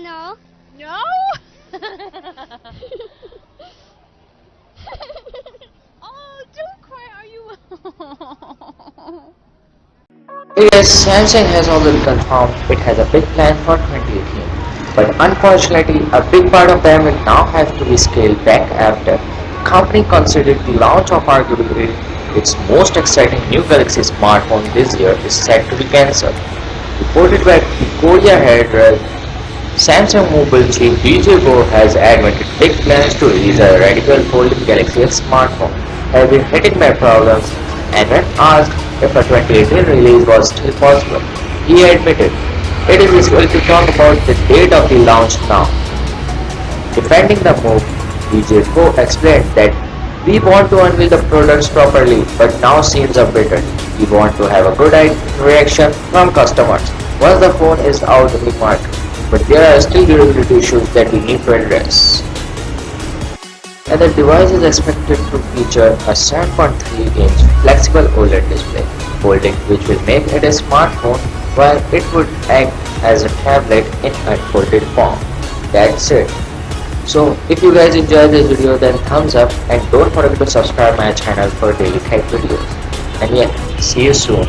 No. No? Oh, don't cry, are you? Yes, Samsung has already confirmed it has a big plan for 2018, but unfortunately, a big part of them will now have to be scaled back after the company considered the launch of arguably its most exciting new Galaxy smartphone this year is set to be cancelled. Reported by the Korea Herald, Samsung Mobile chief DJ Go has admitted big plans to release a radical folding Galaxy S smartphone have been hitting by problems, and when asked if a 2018 release was still possible, he admitted it is difficult to talk about the date of the launch now. Defending the move, DJ Go explained that we want to unveil the products properly but now seems a bit early. We want to have a good reaction from customers once the phone is out in the market, but there are still durability issues that we need to address. And the device is expected to feature a 7.3-inch flexible OLED display, folding which will make it a smartphone while it would act as a tablet in unfolded form. That's it. So if you guys enjoyed this video, then thumbs up and don't forget to subscribe my channel for daily tech videos. And yeah, see you soon.